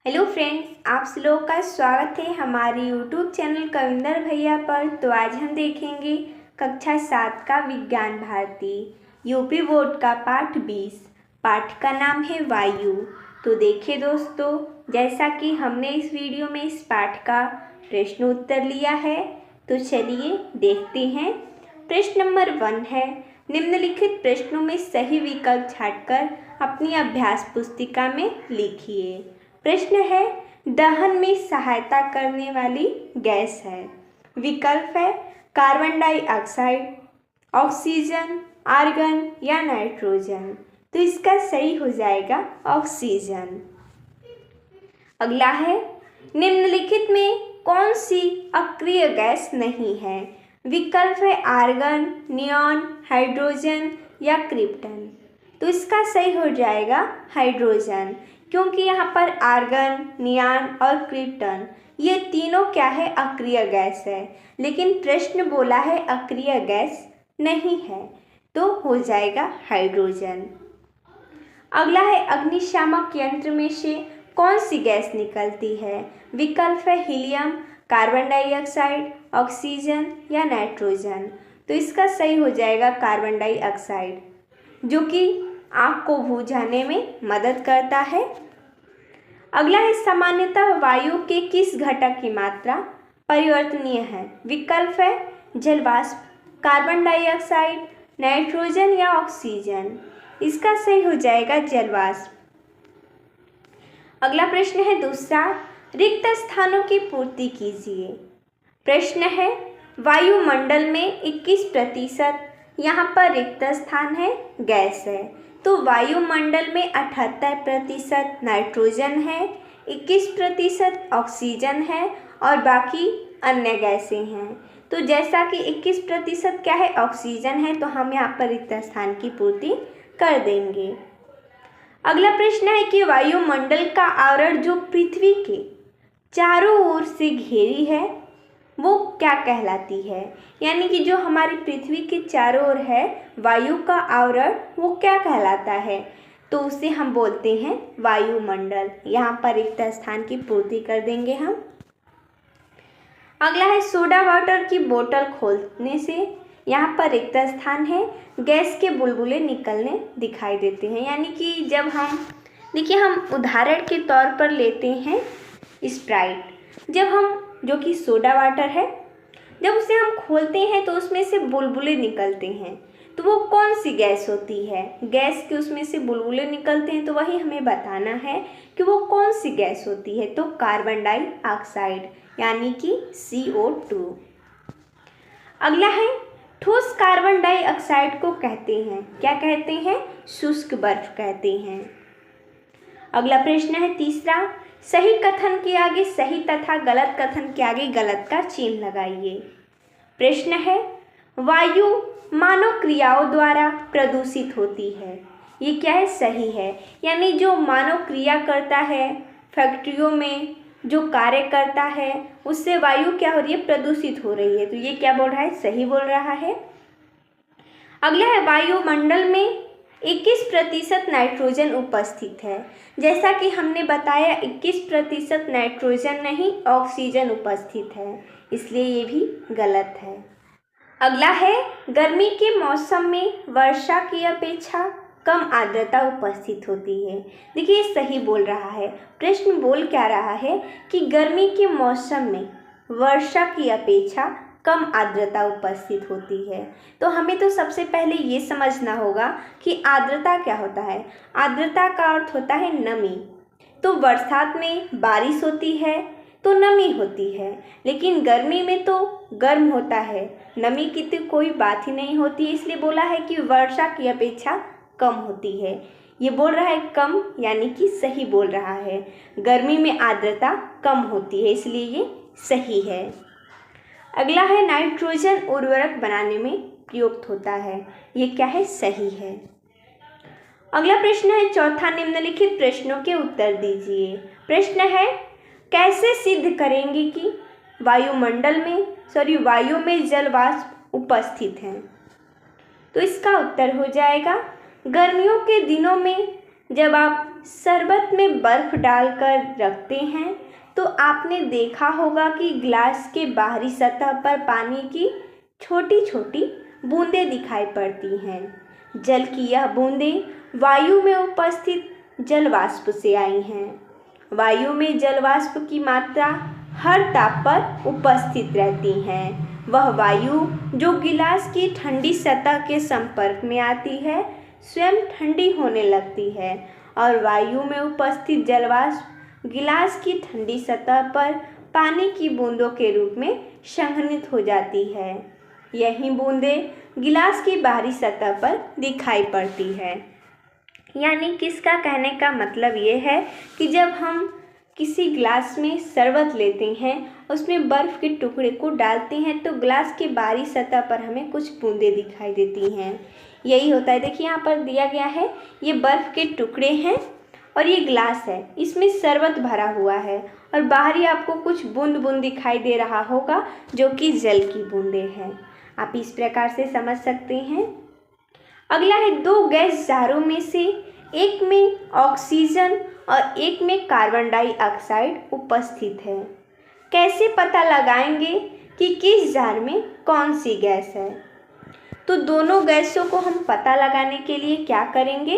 Hello friends, आप सब लोगों का स्वागत है हमारे यूट्यूब चैनल कविंदर भैया पर। तो आज हम देखेंगे कक्षा 7 का विज्ञान भारती यूपी बोर्ड का पाठ 20। पाठ का नाम है वायु। तो देखिए दोस्तों, जैसा कि हमने इस वीडियो में इस पाठ का प्रश्न उत्तर लिया है, तो चलिए देखते हैं। प्रश्न नंबर 1 है, निम्नलिखित प्रश्नों में सही विकल्प छांटकर अपनी अभ्यास पुस्तिका में लिखिए। प्रश्न है, दहन में सहायता करने वाली गैस है। विकल्प है कार्बन डाइऑक्साइड, ऑक्सीजन, आर्गन या नाइट्रोजन। तो इसका सही हो जाएगा ऑक्सीजन। अगला है, निम्नलिखित में कौन सी अक्रिय गैस नहीं है। विकल्प है आर्गन, नियॉन, हाइड्रोजन या क्रिप्टन। तो इसका सही हो जाएगा हाइड्रोजन, क्योंकि यहाँ पर आर्गन, नियॉन और क्रिप्टन ये तीनों क्या है, अक्रिय गैस है। लेकिन प्रश्न बोला है अक्रिय गैस नहीं है, तो हो जाएगा हाइड्रोजन। अगला है, अग्निशामक यंत्र में से कौन सी गैस निकलती है। विकल्प है हीलियम, कार्बन डाइऑक्साइड, ऑक्सीजन या नाइट्रोजन। तो इसका सही हो जाएगा कार्बन डाइऑक्साइड, जो कि आग को बुझाने में मदद करता है। अगला है, सामान्यतः वायु के किस घटक की मात्रा परिवर्तनीय है। विकल्प है जलवाष्प, कार्बन डाइऑक्साइड, नाइट्रोजन या ऑक्सीजन। इसका सही हो जाएगा जलवाष्प। अगला प्रश्न है दूसरा, रिक्त स्थानों की पूर्ति कीजिए। प्रश्न है, वायुमंडल में 21% यहाँ पर रिक्त स्थान है, गैस है। तो वायुमंडल में 78% नाइट्रोजन है, 21% ऑक्सीजन है और बाकी अन्य गैसें हैं। तो जैसा कि 21% क्या है, ऑक्सीजन है, तो हम यहाँ पर रिक्त स्थान की पूर्ति कर देंगे। अगला प्रश्न है कि वायुमंडल का आवरण जो पृथ्वी के चारों ओर से घेरी है, वो क्या कहलाती है। यानी कि जो हमारी पृथ्वी के चारों ओर है वायु का आवरण, वो क्या कहलाता है। तो उसे हम बोलते हैं वायुमंडल। यहाँ पर रिक्त स्थान की पूर्ति कर देंगे हम। अगला है, सोडा वाटर की बोतल खोलने से यहाँ पर रिक्त स्थान है, गैस के बुलबुले निकलने दिखाई देते हैं। यानी कि जब हम देखिए, हम उदाहरण के तौर पर लेते हैं स्प्राइट। जब हम, जो कि सोडा वाटर है, जब उसे हम खोलते हैं तो उसमें से बुलबुले निकलते हैं। तो वो कौन सी गैस होती है। गैस के उसमें से बुलबुले निकलते हैं, तो वही हमें बताना है कि वो कौन सी गैस होती है। तो कार्बन डाइऑक्साइड, यानी कि CO2। अगला है, ठोस कार्बन डाइऑक्साइड को कहते हैं, क्या कहते हैं, शुष्क बर्फ कहते हैं। अगला प्रश्न है तीसरा, सही कथन के आगे सही तथा गलत कथन के आगे गलत का चिन्ह लगाइए। प्रश्न है, वायु मानव क्रियाओं द्वारा प्रदूषित होती है। ये क्या है, सही है। यानी जो मानव क्रिया करता है, फैक्ट्रियों में जो कार्य करता है, उससे वायु क्या हो रही है, प्रदूषित हो रही है। तो ये क्या बोल रहा है, सही बोल रहा है। अगला है, वायुमंडल में 21% नाइट्रोजन उपस्थित है। जैसा कि हमने बताया 21% नाइट्रोजन नहीं, ऑक्सीजन उपस्थित है, इसलिए ये भी गलत है। अगला है, गर्मी के मौसम में वर्षा की अपेक्षा कम आर्द्रता उपस्थित होती है। देखिए, ये सही बोल रहा है। प्रश्न बोल क्या रहा है कि गर्मी के मौसम में वर्षा की अपेक्षा कम आर्द्रता उपस्थित होती है। तो हमें तो सबसे पहले ये समझना होगा कि आर्द्रता क्या होता है। आर्द्रता का अर्थ होता है नमी। तो बरसात में बारिश होती है तो नमी होती है, लेकिन गर्मी में तो गर्म होता है, नमी की तो कोई बात ही नहीं होती। इसलिए बोला है कि वर्षा की अपेक्षा कम होती है। ये बोल रहा है कम, यानी कि सही बोल रहा है। गर्मी में आर्द्रता कम होती है, इसलिए ये सही है। अगला है, नाइट्रोजन उर्वरक बनाने में प्रयुक्त होता है। ये क्या है, सही है। अगला प्रश्न है चौथा, निम्नलिखित प्रश्नों के उत्तर दीजिए। प्रश्न है, कैसे सिद्ध करेंगे कि वायु में जल वाष्प उपस्थित हैं। तो इसका उत्तर हो जाएगा, गर्मियों के दिनों में जब आप शरबत में बर्फ़ डालकर रखते हैं तो आपने देखा होगा कि ग्लास के बाहरी सतह पर पानी की छोटी छोटी बूंदें दिखाई पड़ती हैं। जल की यह बूंदें वायु में उपस्थित जल वाष्प से आई हैं। वायु में जल वाष्प की मात्रा हर ताप पर उपस्थित रहती हैं। वह वायु जो गिलास की ठंडी सतह के संपर्क में आती है स्वयं ठंडी होने लगती है और वायु में उपस्थित जल वाष्प गिलास की ठंडी सतह पर पानी की बूंदों के रूप में संघनित हो जाती है। यही बूंदें गिलास की बाहरी सतह पर दिखाई पड़ती है। यानी किसका कहने का मतलब ये है कि जब हम किसी ग्लास में शरबत लेते हैं उसमें बर्फ़ के टुकड़े को डालते हैं तो ग्लास के बाहरी सतह पर हमें कुछ बूंदें दिखाई देती हैं। यही होता है। देखिए यहाँ पर दिया गया है, ये बर्फ़ के टुकड़े हैं और ये ग्लास है, इसमें शरबत भरा हुआ है और बाहरी आपको कुछ बूंद बूंद दिखाई दे रहा होगा जो कि जल की बूंदें हैं। आप इस प्रकार से समझ सकते हैं। अगला है, दो गैस जारों में से एक में ऑक्सीजन और एक में कार्बन डाइऑक्साइड उपस्थित है। कैसे पता लगाएंगे कि किस जार में कौन सी गैस है? तो दोनों गैसों को हम पता लगाने के लिए क्या करेंगे,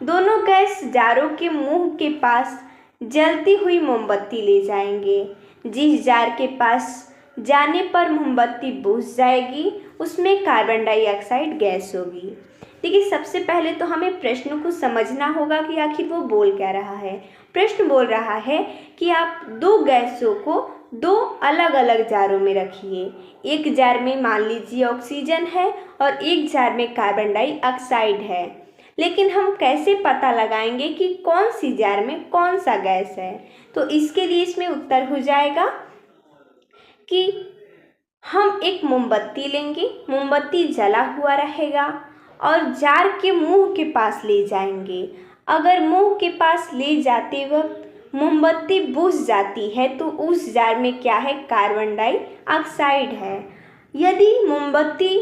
दोनों गैस जारों के मुंह के पास जलती हुई मोमबत्ती ले जाएंगे। जिस जार के पास जाने पर मोमबत्ती बुझ जाएगी उसमें कार्बन डाइऑक्साइड गैस होगी। देखिए सबसे पहले तो हमें प्रश्न को समझना होगा कि आखिर वो बोल क्या रहा है। प्रश्न बोल रहा है कि आप दो गैसों को दो अलग अलग जारों में रखिए। एक जार में मान लीजिए ऑक्सीजन है और एक जार में कार्बन डाइऑक्साइड है। लेकिन हम कैसे पता लगाएंगे कि कौन सी जार में कौन सा गैस है? तो इसके लिए इसमें उत्तर हो जाएगा कि हम एक मोमबत्ती लेंगे, मोमबत्ती जला हुआ रहेगा और जार के मुंह के पास ले जाएंगे। अगर मुंह के पास ले जाते वक्त मोमबत्ती बुझ जाती है तो उस जार में क्या है, कार्बन डाइऑक्साइड है। यदि मोमबत्ती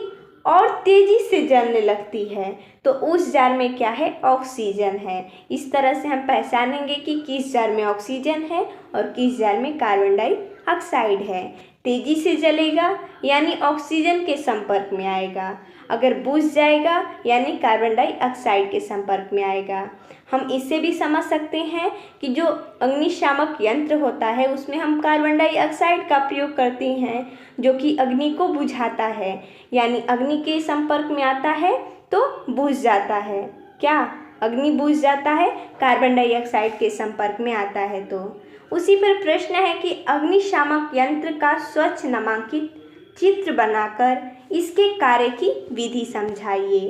और तेज़ी से जलने लगती है तो उस जार में क्या है, ऑक्सीजन है। इस तरह से हम पहचानेंगे कि किस जार में ऑक्सीजन है और किस जार में कार्बन डाइऑक्साइड है। तेज़ी से जलेगा यानी ऑक्सीजन के संपर्क में आएगा, अगर बुझ जाएगा यानी कार्बन डाइऑक्साइड के संपर्क में आएगा। हम इससे भी समझ सकते हैं कि जो अग्निशामक यंत्र होता है उसमें हम कार्बन डाइऑक्साइड का प्रयोग करते हैं जो कि अग्नि को बुझाता है, यानी अग्नि के संपर्क में आता है तो बुझ जाता है। क्या अग्नि बुझ जाता है? कार्बन डाइऑक्साइड के संपर्क में आता है। तो उसी पर प्रश्न है कि अग्निशामक यंत्र का स्वच्छ नामांकित चित्र बनाकर इसके कार्य की विधि समझाइए।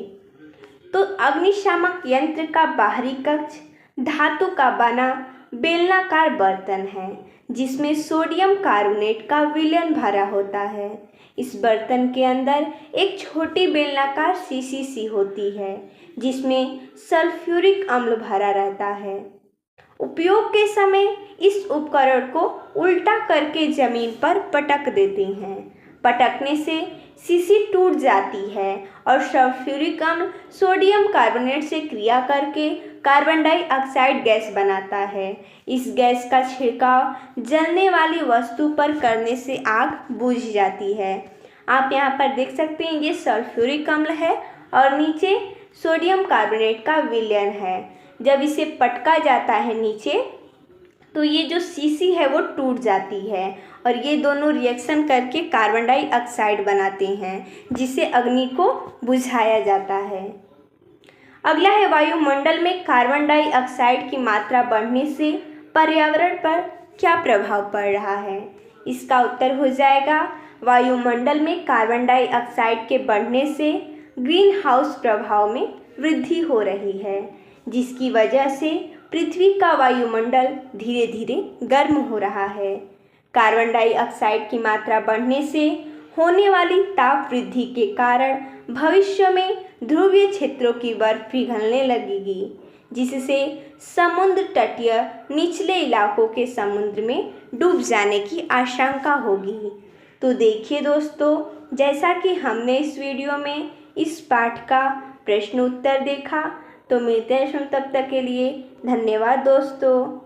तो अग्निशामक यंत्र का बाहरी कक्ष धातु का बना बेलनाकार बर्तन है जिसमें सोडियम कार्बोनेट का विलयन भरा होता है। इस बर्तन के अंदर एक छोटी बेलनाकार शीशी सी होती है जिसमें सल्फ्यूरिक अम्ल भरा रहता है। उपयोग के समय इस उपकरण को उल्टा करके जमीन पर पटक देते हैं। पटकने से शीशी टूट जाती है और सल्फ्यूरिक अम्ल सोडियम कार्बोनेट से क्रिया करके कार्बन डाइऑक्साइड गैस बनाता है। इस गैस का छिड़काव जलने वाली वस्तु पर करने से आग बुझ जाती है। आप यहाँ पर देख सकते हैं ये सल्फ्यूरिक अम्ल है और नीचे सोडियम कार्बोनेट का विलयन है। जब इसे पटका जाता है नीचे तो ये जो शीशी है वो टूट जाती है और ये दोनों रिएक्शन करके कार्बन डाइऑक्साइड बनाते हैं जिसे अग्नि को बुझाया जाता है। अगला है, वायुमंडल में कार्बन डाइऑक्साइड की मात्रा बढ़ने से पर्यावरण पर क्या प्रभाव पड़ रहा है? इसका उत्तर हो जाएगा, वायुमंडल में कार्बन डाइऑक्साइड के बढ़ने से ग्रीन हाउस प्रभाव में वृद्धि हो रही है जिसकी वजह से पृथ्वी का वायुमंडल धीरे धीरे गर्म हो रहा है। कार्बन डाइऑक्साइड की मात्रा बढ़ने से होने वाली ताप वृद्धि के कारण भविष्य में ध्रुवीय क्षेत्रों की बर्फ पिघलने लगेगी जिससे समुद्र तटीय निचले इलाकों के समुद्र में डूब जाने की आशंका होगी। तो देखिए दोस्तों, जैसा कि हमने इस वीडियो में इस पाठ का प्रश्न उत्तर देखा, तो मिलते हैं तब तक के लिए धन्यवाद दोस्तों।